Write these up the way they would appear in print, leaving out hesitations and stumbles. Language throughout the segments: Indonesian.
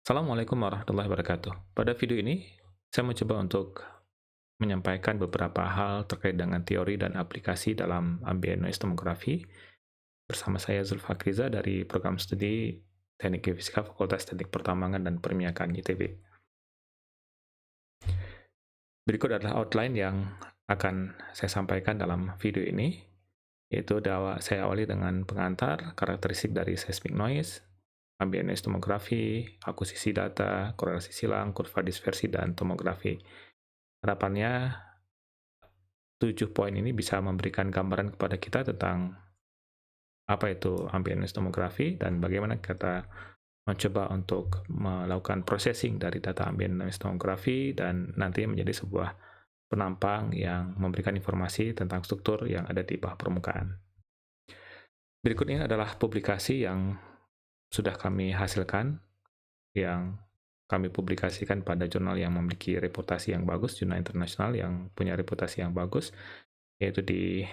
Assalamualaikum warahmatullahi wabarakatuh. Pada video ini, saya mencoba untuk menyampaikan beberapa hal terkait dengan teori dan aplikasi dalam ambient noise tomografi bersama saya Zulfakriza dari program studi Teknik Geofisika Fakultas Teknik Pertambangan dan Permiakan ITB. Berikut adalah outline yang akan saya sampaikan dalam video ini, yaitu saya awali dengan pengantar, karakteristik dari seismic noise, ambient noise tomografi, akuisisi data, korelasi silang, kurva dispersi, dan tomografi. Harapannya 7 poin ini bisa memberikan gambaran kepada kita tentang apa itu ambient noise tomografi dan bagaimana kita mencoba untuk melakukan processing dari data ambient noise tomografi dan nanti menjadi sebuah penampang yang memberikan informasi tentang struktur yang ada di bawah permukaan. Berikut ini adalah publikasi yang sudah kami hasilkan, yang kami publikasikan pada jurnal yang memiliki reputasi yang bagus, jurnal internasional yang punya reputasi yang bagus, yaitu di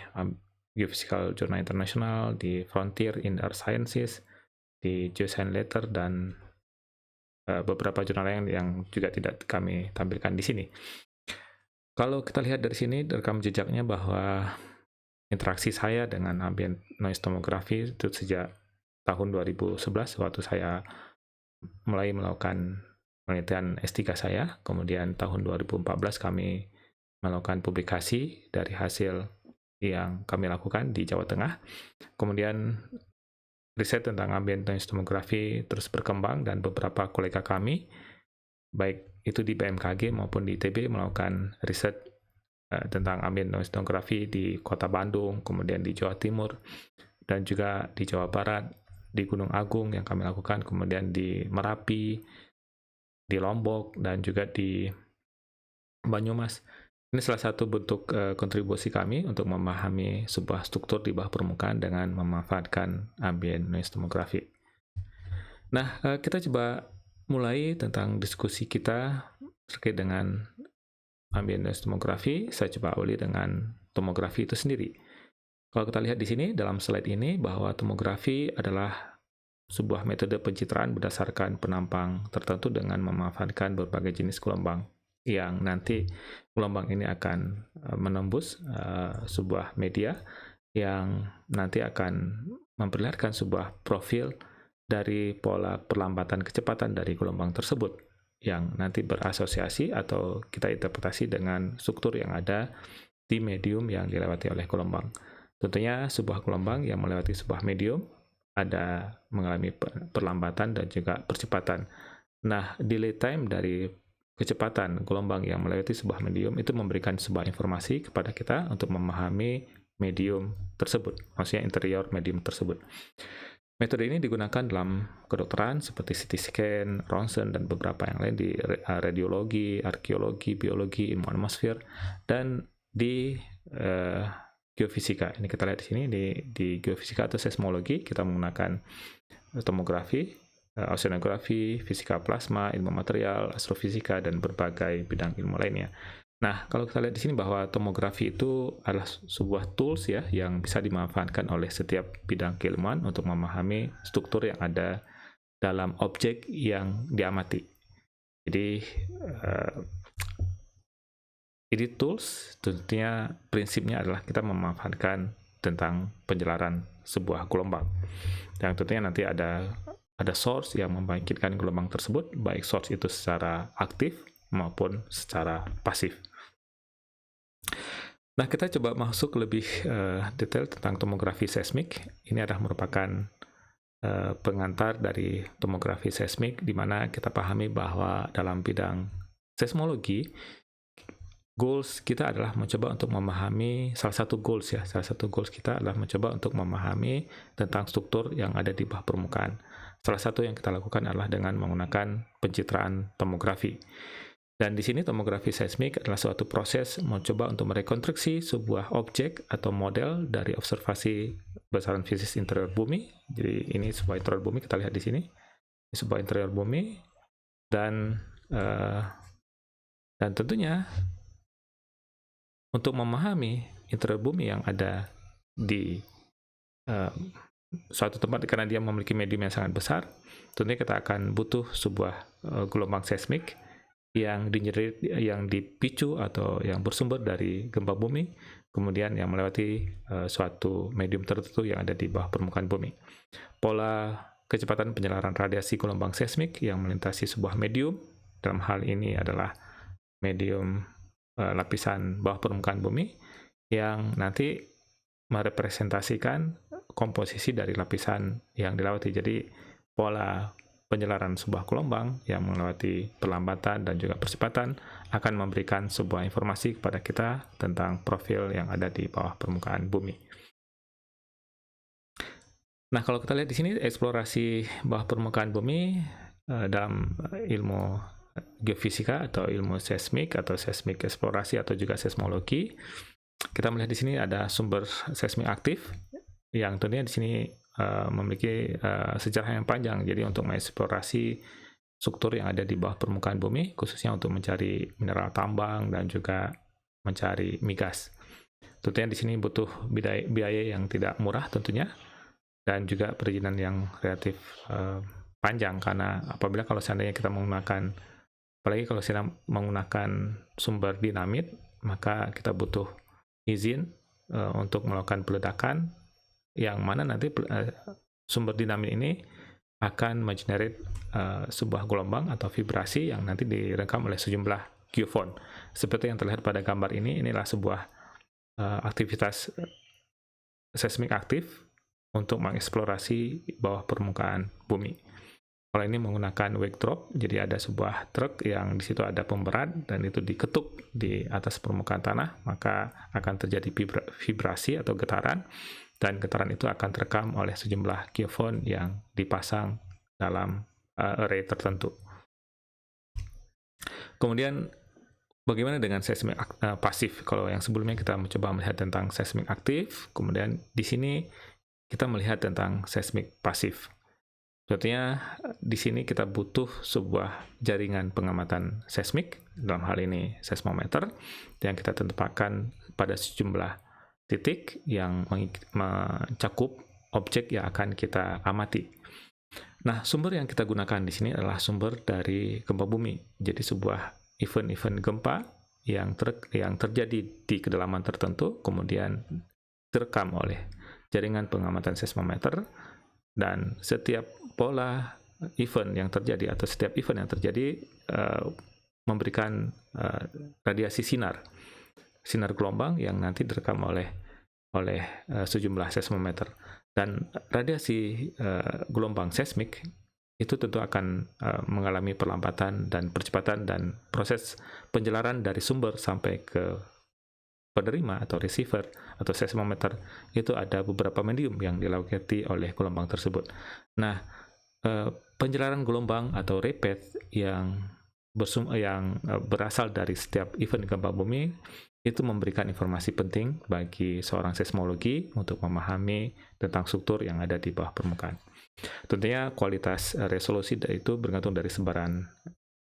Geophysical Journal International, di Frontier in Earth Sciences, di Geoscience Letter, dan beberapa jurnal lain yang juga tidak kami tampilkan di sini. Kalau kita lihat dari sini, rekam jejaknya bahwa interaksi saya dengan ambient noise tomografi itu sejak tahun 2011 waktu saya mulai melakukan penelitian S3 saya, kemudian tahun 2014 kami melakukan publikasi dari hasil yang kami lakukan di Jawa Tengah. Kemudian riset tentang ambient noise tomografi terus berkembang dan beberapa kolega kami, baik itu di BMKG maupun di ITB, melakukan riset tentang ambient noise tomografi di Kota Bandung, kemudian di Jawa Timur, dan juga di Jawa Barat, di Gunung Agung yang kami lakukan, kemudian di Merapi, di Lombok, dan juga di Banyumas. Ini salah satu bentuk kontribusi kami untuk memahami sebuah struktur di bawah permukaan dengan memanfaatkan ambient noise tomografi. Nah, kita coba mulai tentang diskusi kita terkait dengan ambient noise tomografi. Saya coba awali dengan tomografi itu sendiri. Kalau kita lihat di sini dalam slide ini bahwa tomografi adalah sebuah metode pencitraan berdasarkan penampang tertentu dengan memanfaatkan berbagai jenis gelombang yang nanti gelombang ini akan menembus sebuah media yang nanti akan memperlihatkan sebuah profil dari pola perlambatan kecepatan dari gelombang tersebut yang nanti berasosiasi atau kita interpretasi dengan struktur yang ada di medium yang dilewati oleh gelombang. Tentunya sebuah gelombang yang melewati sebuah medium ada mengalami perlambatan dan juga percepatan. Nah, delay time dari kecepatan gelombang yang melewati sebuah medium itu memberikan sebuah informasi kepada kita untuk memahami medium tersebut, maksudnya interior medium tersebut. Metode ini digunakan dalam kedokteran seperti CT scan, ronsen, dan beberapa yang lain di radiologi, arkeologi, biologi, ilmu atmosfer, dan di geofisika. Ini kita lihat di sini di geofisika atau seismologi kita menggunakan tomografi, oceanografi, fisika plasma, ilmu material, astrofisika, dan berbagai bidang ilmu lainnya. Nah, kalau kita lihat di sini bahwa tomografi itu adalah sebuah tools ya yang bisa dimanfaatkan oleh setiap bidang keilmuan untuk memahami struktur yang ada dalam objek yang diamati. Jadi ini tools tentunya prinsipnya adalah kita memanfaatkan tentang penjelaran sebuah gelombang. Yang tentunya nanti ada source yang membangkitkan gelombang tersebut, baik source itu secara aktif maupun secara pasif. Nah, kita coba masuk lebih detail tentang tomografi seismik. Ini adalah merupakan pengantar dari tomografi seismik, di mana kita pahami bahwa dalam bidang seismologi, goals kita adalah mencoba untuk memahami salah satu goals kita adalah mencoba untuk memahami tentang struktur yang ada di bawah permukaan. Salah satu yang kita lakukan adalah dengan menggunakan pencitraan tomografi. Dan di sini tomografi seismik adalah suatu proses mencoba untuk merekonstruksi sebuah objek atau model dari observasi besaran fisis interior bumi. Jadi ini sebuah interior bumi, kita lihat di sini. Ini sebuah interior bumi dan tentunya untuk memahami interior bumi yang ada di suatu tempat karena dia memiliki medium yang sangat besar, tentunya kita akan butuh sebuah gelombang seismik yang dipicu atau yang bersumber dari gempa bumi, kemudian yang melewati suatu medium tertentu yang ada di bawah permukaan bumi. Pola kecepatan penjelaran radiasi gelombang seismik yang melintasi sebuah medium, dalam hal ini adalah medium lapisan bawah permukaan bumi, yang nanti merepresentasikan komposisi dari lapisan yang dilewati. Jadi pola penjelaran sebuah gelombang yang melewati perlambatan dan juga percepatan akan memberikan sebuah informasi kepada kita tentang profil yang ada di bawah permukaan bumi. Nah, kalau kita lihat di sini eksplorasi bawah permukaan bumi dalam ilmu geofisika atau ilmu seismik atau seismik eksplorasi atau juga seismologi, kita melihat di sini ada sumber seismik aktif yang tentunya di sini memiliki sejarah yang panjang. Jadi untuk mengeksplorasi struktur yang ada di bawah permukaan bumi, khususnya untuk mencari mineral tambang dan juga mencari migas. Tentunya di sini butuh biaya yang tidak murah tentunya, dan juga perizinan yang relatif panjang, karena apabila kalau seandainya kita menggunakan, apalagi kalau kita menggunakan sumber dinamit, maka kita butuh izin untuk melakukan peledakan, yang mana nanti sumber dinamit ini akan mengenerate sebuah gelombang atau vibrasi yang nanti direkam oleh sejumlah geofon. Seperti yang terlihat pada gambar ini, inilah sebuah aktivitas seismik aktif untuk mengeksplorasi bawah permukaan bumi. Kalau ini menggunakan wake drop, jadi ada sebuah truk yang di situ ada pemberat dan itu diketuk di atas permukaan tanah, maka akan terjadi vibrasi atau getaran, dan getaran itu akan terekam oleh sejumlah geofon yang dipasang dalam array tertentu. Kemudian bagaimana dengan seismik pasif? Kalau yang sebelumnya kita mencoba melihat tentang seismik aktif, kemudian di sini kita melihat tentang seismik pasif. Tentunya di sini kita butuh sebuah jaringan pengamatan seismik, dalam hal ini seismometer, yang kita tempatkan pada sejumlah titik yang mencakup objek yang akan kita amati. Nah, sumber yang kita gunakan di sini adalah sumber dari gempa bumi. Jadi sebuah event-event gempa yang terjadi di kedalaman tertentu, kemudian terekam oleh jaringan pengamatan seismometer, dan setiap pola event yang terjadi atau setiap event yang terjadi memberikan radiasi sinar gelombang yang nanti direkam oleh sejumlah seismometer. Dan radiasi gelombang seismik itu tentu akan mengalami perlambatan dan percepatan, dan proses penjelaran dari sumber sampai ke penerima atau receiver atau seismometer itu ada beberapa medium yang dilewati oleh gelombang tersebut. Nah, penjelaran gelombang atau repet yang berasal dari setiap event gempa bumi itu memberikan informasi penting bagi seorang seismologi untuk memahami tentang struktur yang ada di bawah permukaan. Tentunya kualitas resolusi itu bergantung dari sebaran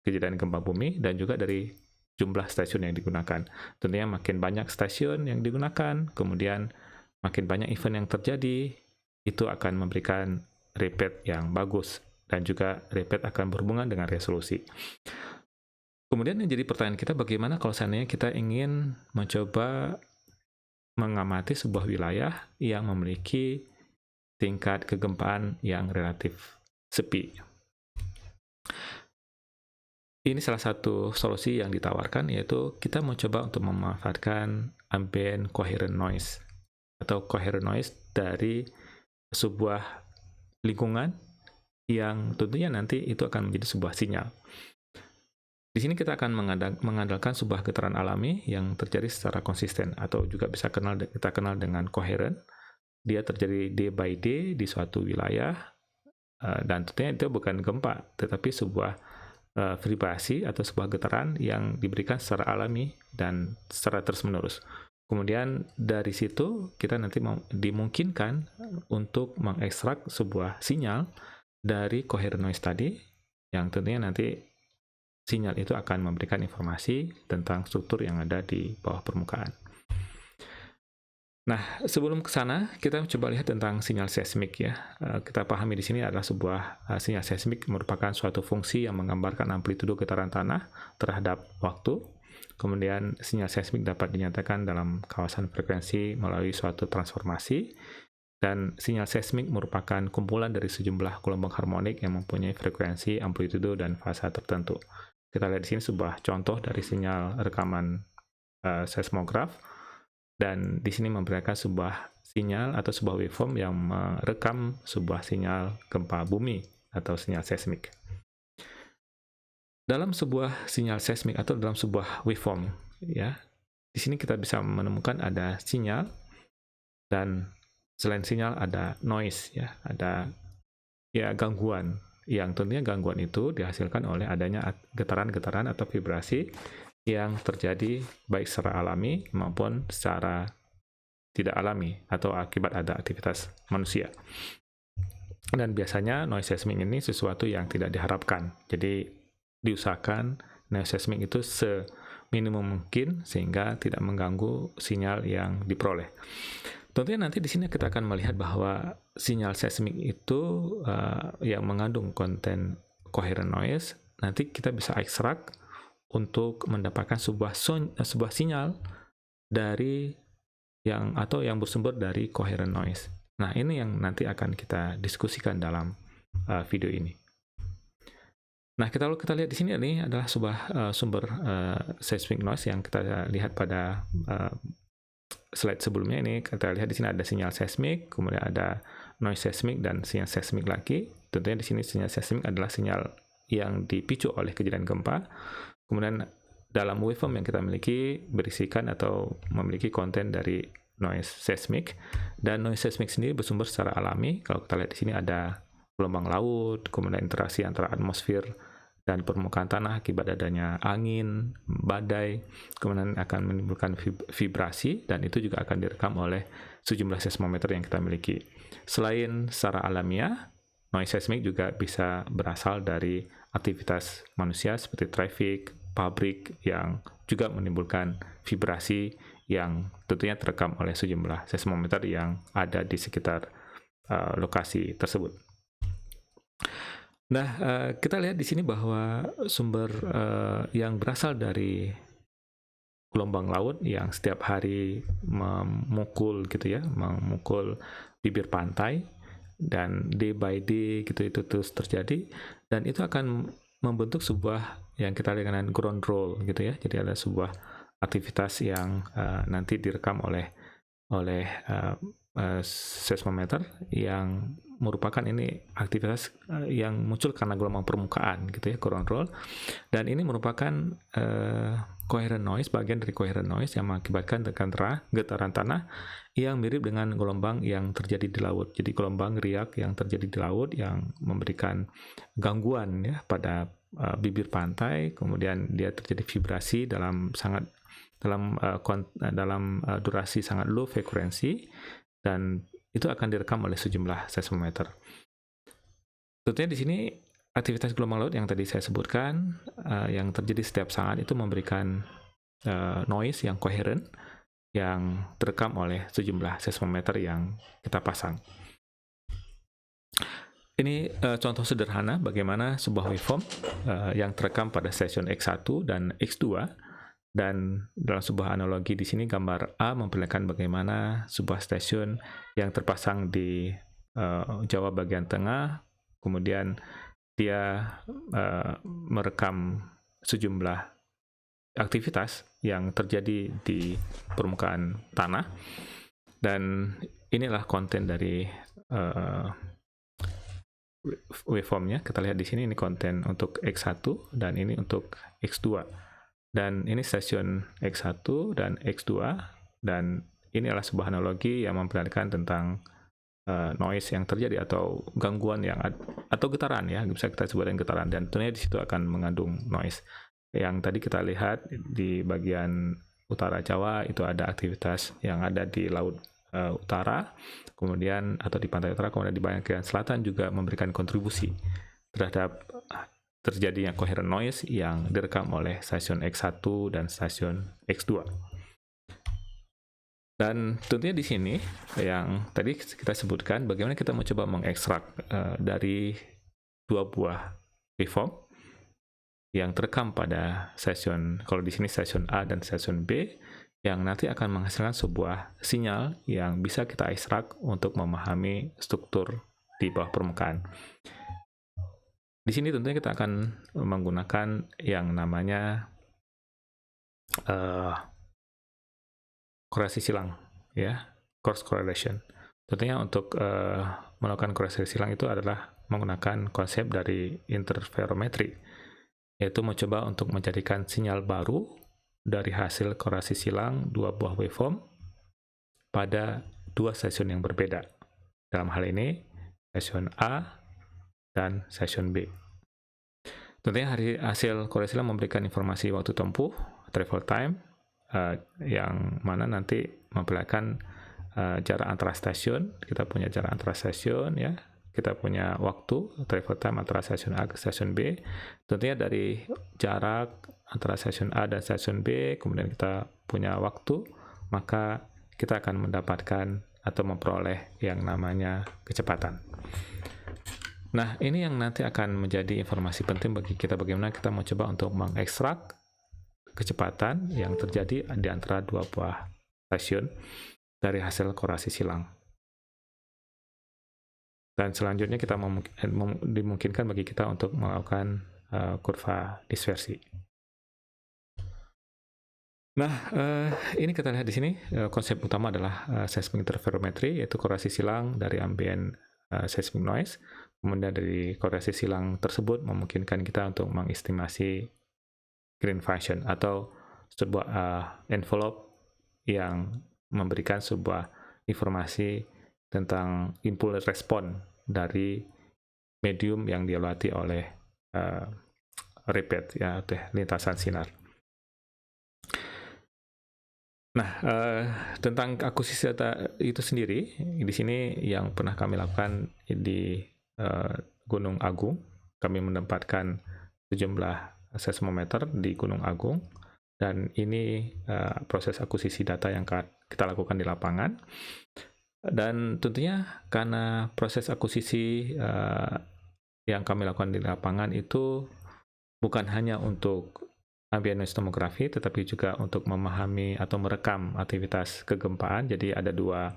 kejadian gempa bumi dan juga dari jumlah stasiun yang digunakan. Tentunya makin banyak stasiun yang digunakan, kemudian makin banyak event yang terjadi, itu akan memberikan repet yang bagus, dan juga repet akan berhubungan dengan resolusi. Kemudian yang jadi pertanyaan kita, bagaimana kalau seandainya kita ingin mencoba mengamati sebuah wilayah yang memiliki tingkat kegempaan yang relatif sepi. Ini salah satu solusi yang ditawarkan, yaitu kita mencoba untuk memanfaatkan ambient coherent noise atau coherent noise dari sebuah lingkungan yang tentunya nanti itu akan menjadi sebuah sinyal. Di sini kita akan mengandalkan sebuah getaran alami yang terjadi secara konsisten, atau juga bisa kita kenal dengan coherent. Dia terjadi day by day di suatu wilayah, dan tentunya itu bukan gempa, tetapi sebuah vibrasi atau sebuah getaran yang diberikan secara alami dan secara terus-menerus. Kemudian dari situ kita nanti dimungkinkan untuk mengekstrak sebuah sinyal dari coherent noise tadi, yang tentunya nanti sinyal itu akan memberikan informasi tentang struktur yang ada di bawah permukaan. Nah, sebelum ke sana, kita coba lihat tentang sinyal seismik ya. Kita pahami di sini adalah sebuah sinyal seismik merupakan suatu fungsi yang menggambarkan amplitudo getaran tanah terhadap waktu. Kemudian sinyal seismik dapat dinyatakan dalam kawasan frekuensi melalui suatu transformasi. Dan sinyal seismik merupakan kumpulan dari sejumlah gelombang harmonik yang mempunyai frekuensi, amplitudo, dan fasa tertentu. Kita lihat di sini sebuah contoh dari sinyal rekaman seismograf, dan di sini memperlihatkan sebuah sinyal atau sebuah waveform yang merekam sebuah sinyal gempa bumi atau sinyal seismik. Dalam sebuah sinyal seismik atau dalam sebuah waveform, ya, di sini kita bisa menemukan ada sinyal, dan selain sinyal ada noise, ya, ada ya gangguan, yang tentunya gangguan itu dihasilkan oleh adanya getaran-getaran atau vibrasi yang terjadi baik secara alami maupun secara tidak alami atau akibat ada aktivitas manusia. Dan biasanya noise seismik ini sesuatu yang tidak diharapkan. Jadi diusahakan noise seismik itu seminimum mungkin sehingga tidak mengganggu sinyal yang diperoleh. Tentunya nanti di sini kita akan melihat bahwa sinyal seismik itu yang mengandung konten coherent noise, nanti kita bisa ekstrak untuk mendapatkan sebuah sinyal dari yang bersumber dari coherent noise. Nah, ini yang nanti akan kita diskusikan dalam video ini. Nah, kita lihat di sini ini adalah sebuah sumber seismic noise yang kita lihat pada slide sebelumnya. Ini kita lihat di sini ada sinyal seismik, kemudian ada noise seismik dan sinyal seismik lagi. Tentunya di sini sinyal seismik adalah sinyal yang dipicu oleh kejadian gempa. Kemudian dalam waveform yang kita miliki berisikan atau memiliki konten dari noise seismik, dan noise seismik sendiri bersumber secara alami. Kalau kita lihat di sini ada gelombang laut, kemudian interaksi antara atmosfer dan permukaan tanah akibat adanya angin, badai, kemudian akan menimbulkan vibrasi, dan itu juga akan direkam oleh sejumlah seismometer yang kita miliki. Selain secara alamiah, noise seismik juga bisa berasal dari aktivitas manusia seperti traffic, pabrik yang juga menimbulkan vibrasi yang tentunya terekam oleh sejumlah seismometer yang ada di sekitar lokasi tersebut. Nah, kita lihat di sini bahwa sumber yang berasal dari gelombang laut yang setiap hari memukul bibir pantai, dan day by day itu terus terjadi, dan itu akan membentuk sebuah yang kita lihat dengan ground roll gitu ya. Jadi ada sebuah aktivitas yang nanti direkam oleh seismometer yang merupakan ini aktivitas yang muncul karena gelombang permukaan gitu ya, ground roll, dan ini merupakan coherent noise, bagian dari coherent noise yang mengakibatkan getaran tanah yang mirip dengan gelombang yang terjadi di laut. Jadi gelombang riak yang terjadi di laut yang memberikan gangguan ya pada bibir pantai, kemudian dia terjadi vibrasi dalam durasi sangat low frekuensi, dan itu akan direkam oleh sejumlah seismometer. Tentunya di sini aktivitas gelombang laut yang tadi saya sebutkan yang terjadi setiap saat itu memberikan noise yang coherent yang terekam oleh sejumlah seismometer yang kita pasang. Ini contoh sederhana bagaimana sebuah waveform yang terekam pada stasiun X1 dan X2. Dan dalam sebuah analogi di sini gambar A memperlihatkan bagaimana sebuah stasiun yang terpasang di Jawa bagian tengah, kemudian dia merekam sejumlah aktivitas yang terjadi di permukaan tanah, dan inilah konten dari waveformnya. Kita lihat di sini, ini konten untuk X1 dan ini untuk X2. Dan ini stasiun X1 dan X2, dan ini adalah sebuah analogi yang memperlihatkan tentang noise yang terjadi atau gangguan atau getaran ya, bisa kita sebutkan getaran, dan tentunya di situ akan mengandung noise. Yang tadi kita lihat di bagian utara Jawa itu ada aktivitas yang ada di laut utara, kemudian atau di pantai utara, kemudian di bagian selatan juga memberikan kontribusi terhadap terjadinya coherent noise yang direkam oleh stasiun X1 dan stasiun X2. Dan tentunya di sini yang tadi kita sebutkan bagaimana kita mau coba mengekstrak dari dua buah waveform yang terekam pada session, kalau di sini session A dan session B, yang nanti akan menghasilkan sebuah sinyal yang bisa kita ekstrak untuk memahami struktur di bawah permukaan. Di sini tentunya kita akan menggunakan yang namanya korelasi silang, ya, cross correlation. Tentunya untuk melakukan korelasi silang itu adalah menggunakan konsep dari interferometri, yaitu mencoba untuk menjadikan sinyal baru dari hasil korelasi silang dua buah waveform pada dua session yang berbeda. Dalam hal ini, session A dan session B. Tentunya hasil korelasi silang memberikan informasi waktu tempuh, travel time, yang mana nanti memperlihatkan jarak antara stasiun. Kita punya jarak antara stasiun, ya. Kita punya waktu travel time antara stasiun A ke stasiun B. Tentunya dari jarak antara stasiun A dan stasiun B, kemudian kita punya waktu, maka kita akan mendapatkan atau memperoleh yang namanya kecepatan. Nah, ini yang nanti akan menjadi informasi penting bagi kita bagaimana kita mau coba untuk mengekstrak kecepatan yang terjadi di antara dua buah stasiun dari hasil korelasi silang. Dan selanjutnya kita dimungkinkan bagi kita untuk melakukan kurva dispersi. Nah, ini kita lihat di sini konsep utama adalah seismic interferometry, yaitu korelasi silang dari ambient seismic noise. Kemudian dari korelasi silang tersebut memungkinkan kita untuk mengestimasi green function atau sebuah envelope yang memberikan sebuah informasi tentang impulse respon dari medium yang dilewati oleh rapid, ya, lintasan sinar. Nah, tentang akuisisi data itu sendiri, di sini yang pernah kami lakukan di Gunung Agung, kami menempatkan sejumlah seismometer di Gunung Agung, dan ini proses akuisisi data yang kita lakukan di lapangan. Dan tentunya karena proses akuisisi yang kami lakukan di lapangan itu bukan hanya untuk ambient noise tomografi, tetapi juga untuk memahami atau merekam aktivitas kegempaan. Jadi ada dua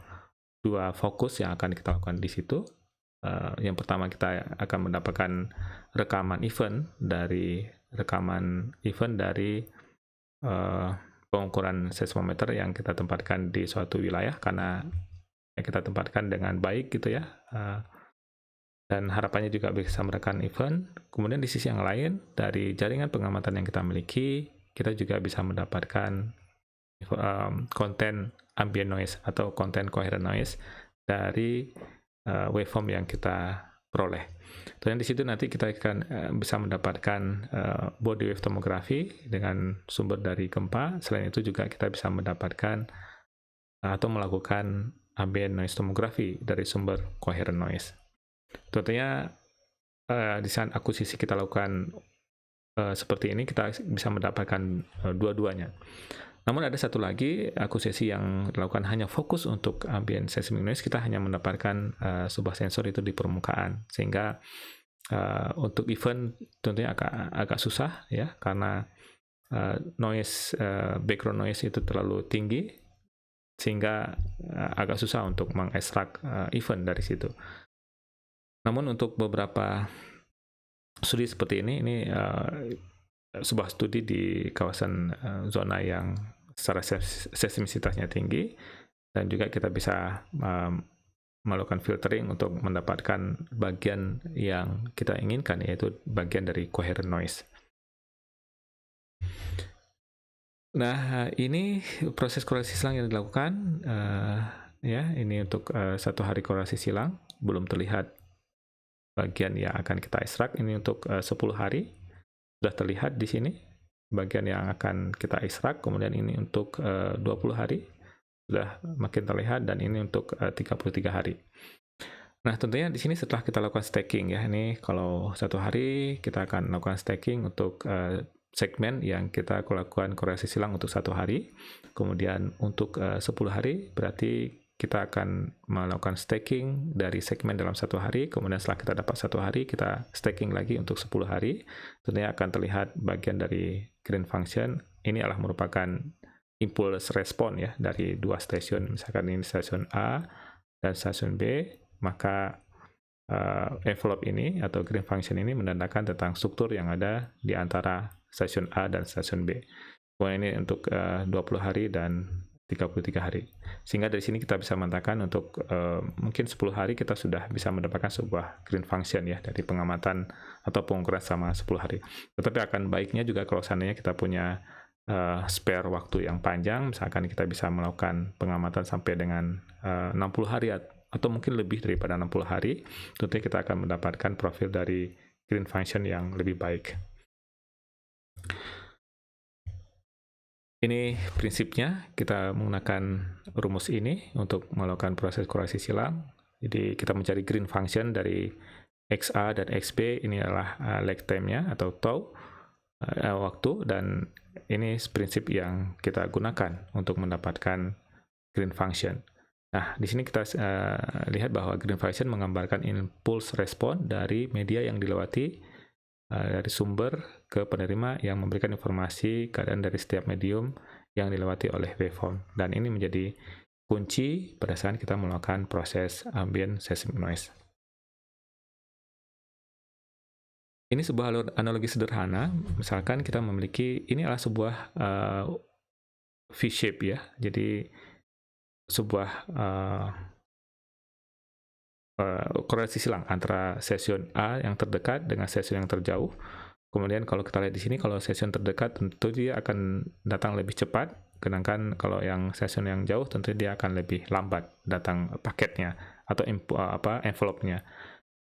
fokus yang akan kita lakukan di situ. Yang pertama, kita akan mendapatkan rekaman event dari pengukuran seismometer yang kita tempatkan di suatu wilayah, karena kita tempatkan dengan baik gitu, ya, dan harapannya juga bisa merekam event. Kemudian di sisi yang lain, dari jaringan pengamatan yang kita miliki, kita juga bisa mendapatkan konten ambient noise atau konten coherent noise dari waveform yang kita peroleh. Dan di situ nanti kita akan bisa mendapatkan body wave tomografi dengan sumber dari gempa. Selain itu juga kita bisa mendapatkan atau melakukan ambient noise tomografi dari sumber coherent noise. Tentunya di saat akuisisi kita lakukan seperti ini, kita bisa mendapatkan dua-duanya. Namun ada satu lagi akuisisi yang dilakukan hanya fokus untuk ambient seismic noise, kita hanya mendapatkan sebuah sensor itu di permukaan, sehingga untuk event tentunya agak susah, ya, karena background noise itu terlalu tinggi, sehingga agak susah untuk mengekstrak event dari situ. Namun untuk beberapa studi seperti ini sebuah studi di kawasan zona yang secara seismisitasnya tinggi, dan juga kita bisa melakukan filtering untuk mendapatkan bagian yang kita inginkan, yaitu bagian dari coherent noise. Nah, ini proses korelasi silang yang dilakukan, ya, ini untuk satu hari korelasi silang, belum terlihat bagian yang akan kita ekstrak. Ini untuk 10 hari, sudah terlihat di sini bagian yang akan kita ekstrak. Kemudian ini untuk 20 hari, sudah makin terlihat, dan ini untuk 33 hari. Nah, tentunya di sini setelah kita lakukan stacking, ya, ini kalau satu hari kita akan lakukan stacking untuk segmen yang kita lakukan korelasi silang untuk 1 hari. Kemudian untuk 10 hari berarti kita akan melakukan staking dari segmen dalam 1 hari. Kemudian setelah kita dapat 1 hari, kita staking lagi untuk 10 hari. Tentunya akan terlihat bagian dari green function. Ini adalah merupakan impulse respon ya dari dua stasiun. Misalkan ini stasiun A dan stasiun B, maka envelope ini atau green function ini menandakan tentang struktur yang ada di antara stasiun A dan stasiun B. Kemudian ini untuk 20 hari dan 33 hari. Sehingga dari sini kita bisa mengatakan untuk mungkin 10 hari kita sudah bisa mendapatkan sebuah green function ya dari pengamatan atau pengukuran selama 10 hari. Tetapi akan baiknya juga kalau seandainya kita punya spare waktu yang panjang, misalkan kita bisa melakukan pengamatan sampai dengan 60 hari atau mungkin lebih daripada 60 hari, tentunya kita akan mendapatkan profil dari green function yang lebih baik. Ini prinsipnya, kita menggunakan rumus ini untuk melakukan proses korelasi silang. Jadi kita mencari green function dari XA dan XB, ini adalah lag time-nya atau tau waktu, dan ini prinsip yang kita gunakan untuk mendapatkan green function. Nah, di sini kita lihat bahwa green function menggambarkan impulse respon dari media yang dilewati dari sumber ke penerima yang memberikan informasi keadaan dari setiap medium yang dilewati oleh waveform. Dan ini menjadi kunci pada saat kita melakukan proses ambient seismic noise. Ini sebuah analogi sederhana. Misalkan kita memiliki, ini adalah sebuah V-shape ya. Jadi sebuah korelasi silang antara stasiun A yang terdekat dengan stasiun yang terjauh. Kemudian kalau kita lihat di sini, kalau stasiun terdekat tentu dia akan datang lebih cepat, sedangkan kalau yang stasiun yang jauh tentu dia akan lebih lambat datang paketnya atau envelope-nya.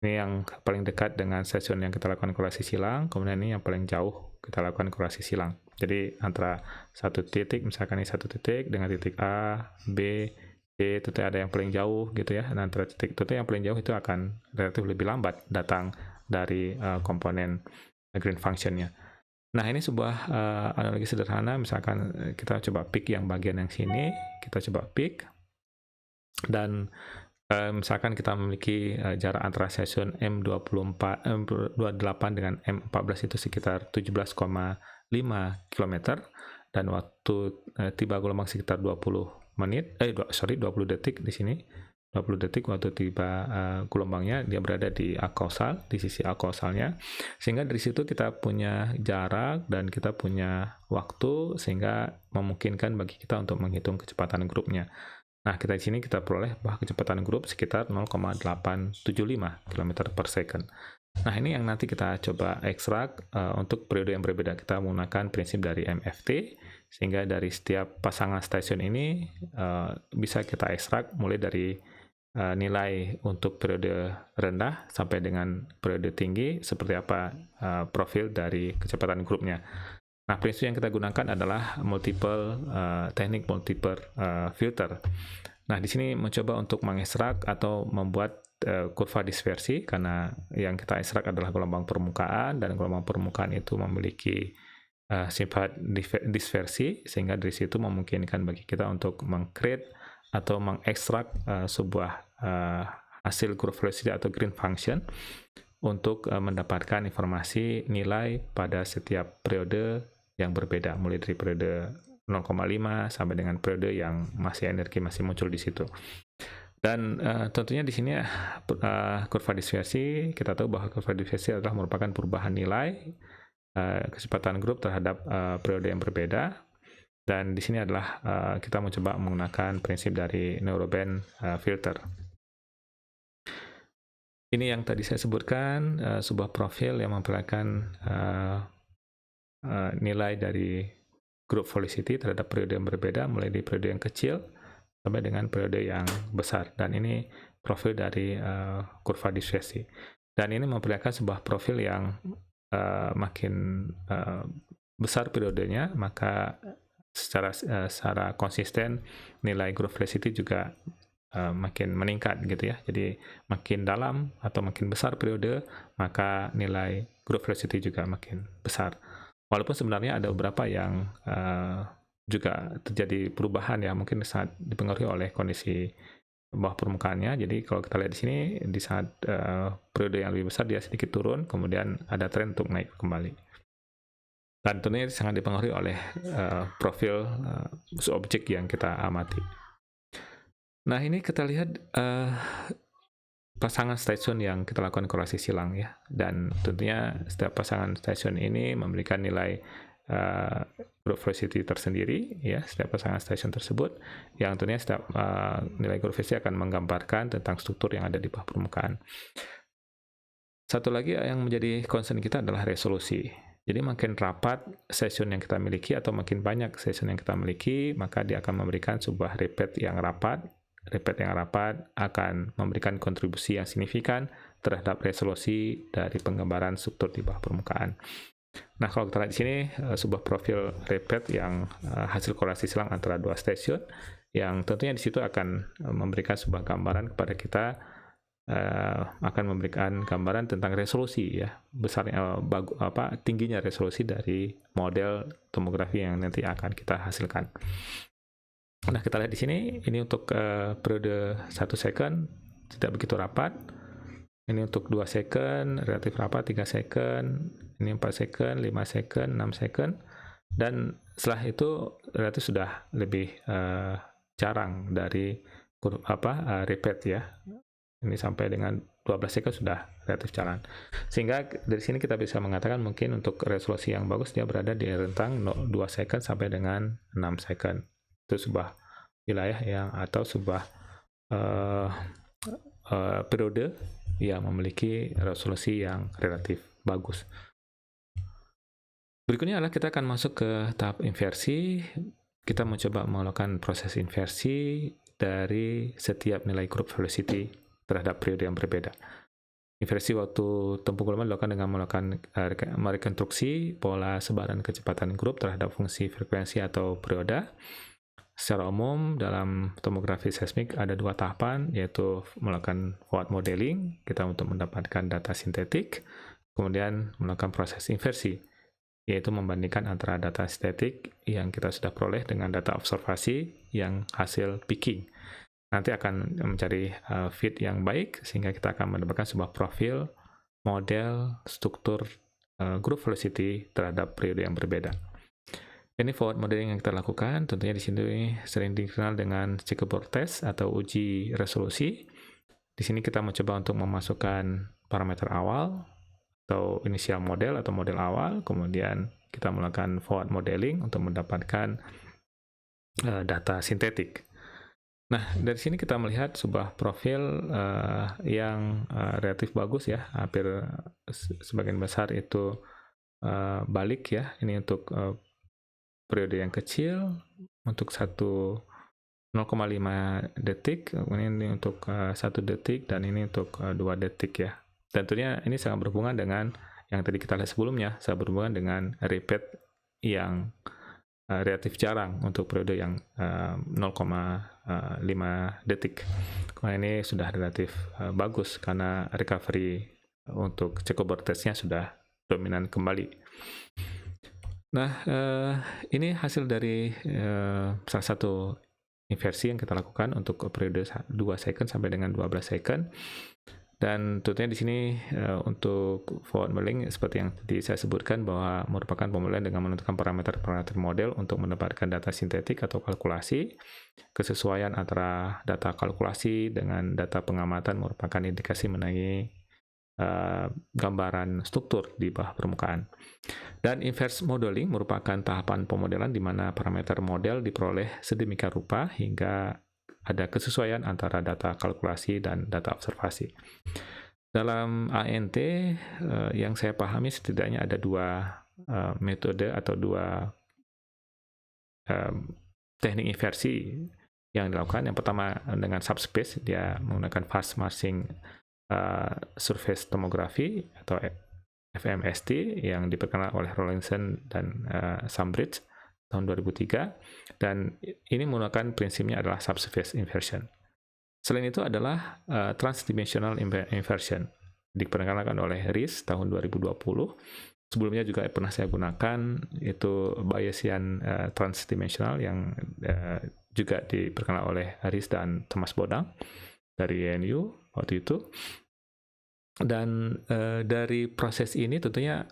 Ini yang paling dekat dengan stasiun yang kita lakukan korelasi silang, kemudian ini yang paling jauh kita lakukan korelasi silang. Jadi antara satu titik, misalkan ini satu titik dengan titik A, B, C, tentu ada yang paling jauh gitu ya. Dan antara titik tentu yang paling jauh itu akan relatif lebih lambat datang dari komponen green function-nya. Nah, ini sebuah analogi sederhana. Misalkan kita coba pick yang bagian yang sini, kita coba pick, dan misalkan kita memiliki jarak antara stasiun M28 dengan M14 itu sekitar 17,5 km, dan waktu tiba gelombang sekitar 20 detik di sini. 20 detik waktu tiba gelombangnya, dia berada di akousal, di sisi akousalnya, sehingga dari situ kita punya jarak dan kita punya waktu sehingga memungkinkan bagi kita untuk menghitung kecepatan grupnya. Nah, kita di sini kita peroleh bahwa kecepatan grup sekitar 0,875 km per second. Nah, ini yang nanti kita coba ekstrak untuk periode yang berbeda. Kita menggunakan prinsip dari MFT, sehingga dari setiap pasangan stasiun ini bisa kita ekstrak mulai dari nilai untuk periode rendah sampai dengan periode tinggi, seperti apa profil dari kecepatan grupnya. Nah, prinsip yang kita gunakan adalah teknik multiple filter. Nah, di sini mencoba untuk mengekstrak atau membuat kurva dispersi, karena yang kita ekstrak adalah gelombang permukaan, dan gelombang permukaan itu memiliki sifat dispersi, sehingga dari situ memungkinkan bagi kita untuk meng-create atau mengekstrak sebuah hasil growth velocity atau green function untuk mendapatkan informasi nilai pada setiap periode yang berbeda, mulai dari periode 0,5 sampai dengan periode yang energi masih muncul di situ. Dan tentunya di sini kurva dispersi, kita tahu bahwa kurva dispersi adalah merupakan perubahan nilai kecepatan grup terhadap periode yang berbeda. Dan di sini adalah kita mencoba menggunakan prinsip dari Neuroband filter. Ini yang tadi saya sebutkan, sebuah profil yang memperlihatkan nilai dari group velocity terhadap periode yang berbeda, mulai dari periode yang kecil sampai dengan periode yang besar. Dan ini profil dari kurva dispersi. Dan ini memperlihatkan sebuah profil yang makin besar periodenya, maka secara konsisten nilai growth velocity juga makin meningkat gitu ya. Jadi makin dalam atau makin besar periode, maka nilai growth velocity juga makin besar. Walaupun sebenarnya ada beberapa yang juga terjadi perubahan ya, mungkin saat dipengaruhi oleh kondisi bawah permukaannya. Jadi kalau kita lihat di sini, di saat periode yang lebih besar dia sedikit turun, kemudian ada tren untuk naik kembali. Dan tentunya sangat dipengaruhi oleh profil objek yang kita amati. Nah, ini kita lihat pasangan stasiun yang kita lakukan korelasi silang ya, dan tentunya setiap pasangan stasiun ini memberikan nilai group velocity tersendiri ya, setiap pasangan stasiun tersebut, yang tentunya setiap nilai group velocity akan menggambarkan tentang struktur yang ada di bawah permukaan. Satu lagi yang menjadi concern kita adalah resolusi. Jadi makin rapat stasiun yang kita miliki atau makin banyak stasiun yang kita miliki, maka dia akan memberikan sebuah repeat yang rapat. Repeat yang rapat akan memberikan kontribusi yang signifikan terhadap resolusi dari penggambaran struktur di bawah permukaan. Nah, kalau kita lihat di sini sebuah profil repeat yang hasil korelasi silang antara dua stasiun, yang tentunya di situ akan memberikan sebuah gambaran kepada kita, akan memberikan gambaran tentang resolusi ya, besarnya tingginya resolusi dari model tomografi yang nanti akan kita hasilkan. Nah, kita lihat di sini, ini untuk periode 1 second tidak begitu rapat. Ini untuk 2 second relatif rapat, 3 second, ini 4 second, 5 second, 6 second. Dan setelah itu relatif sudah lebih jarang dari repeat ya. Ini sampai dengan 12 second sudah relatif jarang. Sehingga dari sini kita bisa mengatakan mungkin untuk resolusi yang bagus dia berada di rentang 2 second sampai dengan 6 second. Itu sebuah wilayah yang atau sebuah periode yang memiliki resolusi yang relatif bagus. Berikutnya adalah kita akan masuk ke tahap inversi. Kita mencoba melakukan proses inversi dari setiap nilai group velocity terhadap periode yang berbeda. Inversi waktu tempuh gelombang dilakukan dengan melakukan merekonstruksi pola sebaran kecepatan grup terhadap fungsi frekuensi atau periode. Secara umum, dalam tomografi seismik ada 2 tahapan, yaitu melakukan forward modeling, kita untuk mendapatkan data sintetik, kemudian melakukan proses inversi, yaitu membandingkan antara data sintetik yang kita sudah peroleh dengan data observasi yang hasil picking. Nanti akan mencari fit yang baik, sehingga kita akan mendapatkan sebuah profil, model, struktur, group velocity terhadap periode yang berbeda. Ini forward modeling yang kita lakukan, tentunya di sini sering dikenal dengan checkerboard test atau uji resolusi. Di sini kita mencoba untuk memasukkan parameter awal atau inisial model atau model awal, kemudian kita melakukan forward modeling untuk mendapatkan data sintetik. Nah, dari sini kita melihat sebuah profil yang relatif bagus ya, hampir sebagian besar itu balik ya. Ini untuk periode yang kecil, untuk 0,5 detik, kemudian ini untuk 1 detik, dan ini untuk 2 detik ya. Tentunya ini sangat berhubungan dengan yang tadi kita lihat sebelumnya, sangat berhubungan dengan repeat yang relatif jarang untuk periode yang 0,5 detik. Kemudian ini sudah relatif bagus karena recovery untuk checkerboard testnya sudah dominan kembali. Nah, ini hasil dari salah satu inversi yang kita lakukan untuk periode 2 second sampai dengan 12 second. Dan tentunya di sini untuk forward modeling seperti yang tadi saya sebutkan bahwa merupakan pemodelan dengan menentukan parameter-parameter model untuk mendapatkan data sintetik atau kalkulasi. Kesesuaian antara data kalkulasi dengan data pengamatan merupakan indikasi mengenai gambaran struktur di bawah permukaan. Dan inverse modeling merupakan tahapan pemodelan di mana parameter model diperoleh sedemikian rupa hingga ada kesesuaian antara data kalkulasi dan data observasi. Dalam ANT yang saya pahami setidaknya ada 2 metode atau 2 teknik inversi yang dilakukan. Yang pertama dengan subspace, dia menggunakan fast matching surface tomography atau FMST yang diperkenalkan oleh Rawlinson dan Sambridge tahun 2003, dan ini menggunakan prinsipnya adalah subsurface inversion. Selain itu adalah transdimensional inversion, diperkenalkan oleh Rees tahun 2020, sebelumnya juga pernah saya gunakan, itu Bayesian transdimensional yang juga diperkenalkan oleh Haris dan Thomas Bodang dari YNU waktu itu. Dan dari proses ini tentunya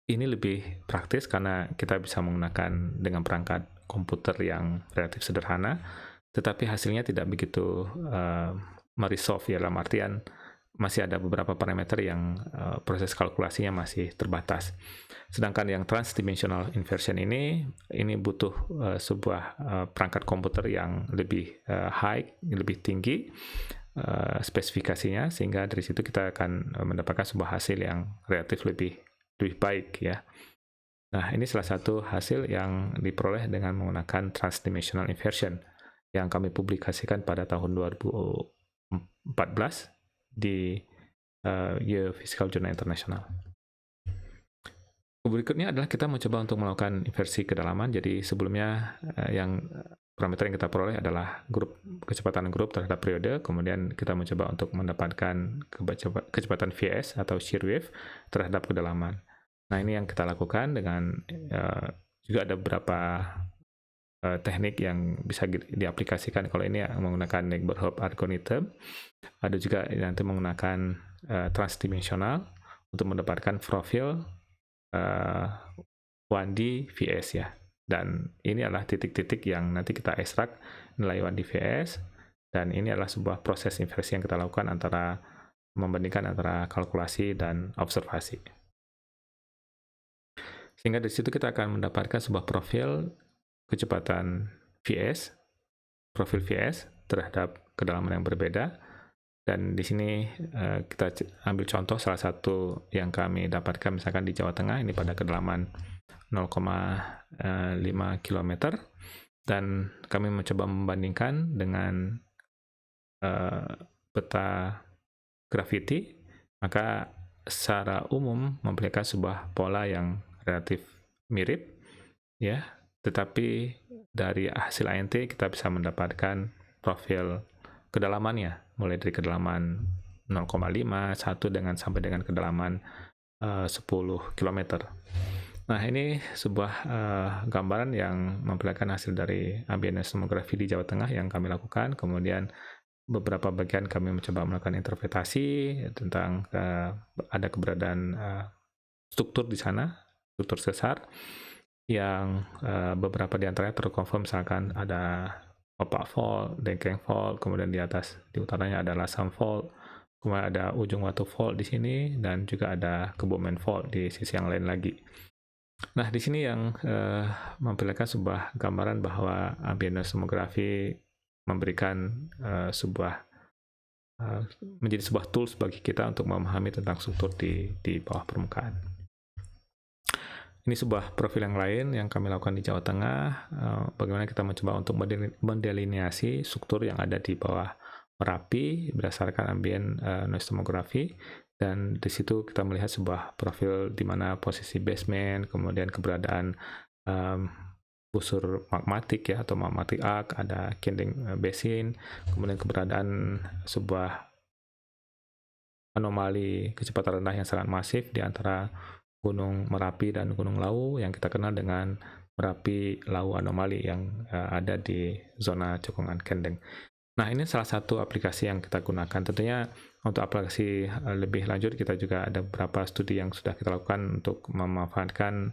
ini lebih praktis karena kita bisa menggunakan dengan perangkat komputer yang relatif sederhana, tetapi hasilnya tidak begitu meresolve ya, dalam artian masih ada beberapa parameter yang proses kalkulasinya masih terbatas. Sedangkan yang transdimensional inversion ini butuh sebuah perangkat komputer yang lebih high, lebih tinggi spesifikasinya, sehingga dari situ kita akan mendapatkan sebuah hasil yang relatif lebih baik ya. Nah, ini salah satu hasil yang diperoleh dengan menggunakan transdimensional inversion yang kami publikasikan pada tahun 2014 di Geophysical Journal International. Berikutnya adalah kita mencoba untuk melakukan inversi kedalaman. Jadi sebelumnya yang parameter yang kita peroleh adalah kecepatan grup terhadap periode, kemudian kita mencoba untuk mendapatkan kecepatan VS atau shear wave terhadap kedalaman. Nah, ini yang kita lakukan dengan juga ada beberapa teknik yang bisa diaplikasikan. Kalau ini menggunakan Neighborhood algorithm, ada juga nanti menggunakan transdimensional untuk mendapatkan profil 1D VS ya. Dan ini adalah titik-titik yang nanti kita ekstrak nilai 1D VS, dan ini adalah sebuah proses inversi yang kita lakukan membandingkan antara kalkulasi dan observasi. Sehingga dari situ kita akan mendapatkan sebuah profil kecepatan VS, profil VS terhadap kedalaman yang berbeda. Dan di sini kita ambil contoh salah satu yang kami dapatkan misalkan di Jawa Tengah, ini pada kedalaman 0,5 km, dan kami mencoba membandingkan dengan peta gravity, maka secara umum memperlihatkan sebuah pola yang relatif mirip ya, tetapi dari hasil ANT kita bisa mendapatkan profil kedalamannya mulai dari kedalaman 0,5, 1 sampai dengan kedalaman 10 km. Nah, ini sebuah gambaran yang memperlihatkan hasil dari ambient seismografi di Jawa Tengah yang kami lakukan. Kemudian beberapa bagian kami mencoba melakukan interpretasi tentang ada keberadaan struktur di sana, struktur sesar yang beberapa di antaranya terkonfirm, misalkan ada Opak Fault, Dengkeng Fault, kemudian di utaranya ada Lasam Fault, kemudian ada Ujung Watu Fault di sini, dan juga ada Kebumen Fault di sisi yang lain lagi. Nah, di sini yang memperlihatkan sebuah gambaran bahwa ambient seismografi memberikan menjadi sebuah tools bagi kita untuk memahami tentang struktur di bawah permukaan. Ini sebuah profil yang lain yang kami lakukan di Jawa Tengah, bagaimana kita mencoba untuk mendelineasi struktur yang ada di bawah Merapi berdasarkan ambient noise tomography. Dan di situ kita melihat sebuah profil di mana posisi basement, kemudian keberadaan busur magmatik ya, atau magmatic arc, ada Kending Basin, kemudian keberadaan sebuah anomali kecepatan rendah yang sangat masif di antara Gunung Merapi dan Gunung Lawu yang kita kenal dengan Merapi Lawu Anomali yang ada di zona cekungan Kendeng. Nah, ini salah satu aplikasi yang kita gunakan. Tentunya untuk aplikasi lebih lanjut kita juga ada beberapa studi yang sudah kita lakukan untuk memanfaatkan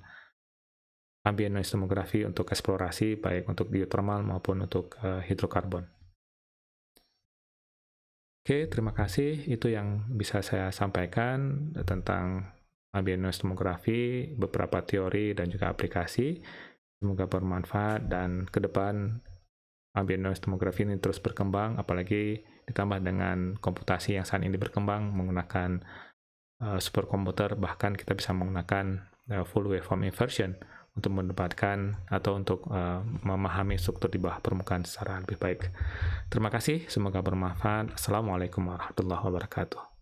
ambient noise tomography untuk eksplorasi baik untuk geothermal maupun untuk hidrokarbon. Oke, terima kasih. Itu yang bisa saya sampaikan tentang ambient noise tomography, beberapa teori dan juga aplikasi. Semoga bermanfaat, dan ke depan ambient noise tomography ini terus berkembang, apalagi ditambah dengan komputasi yang saat ini berkembang menggunakan superkomputer, bahkan kita bisa menggunakan full waveform inversion untuk mendapatkan atau untuk memahami struktur di bawah permukaan secara lebih baik. Terima kasih, semoga bermanfaat. Assalamualaikum warahmatullahi wabarakatuh.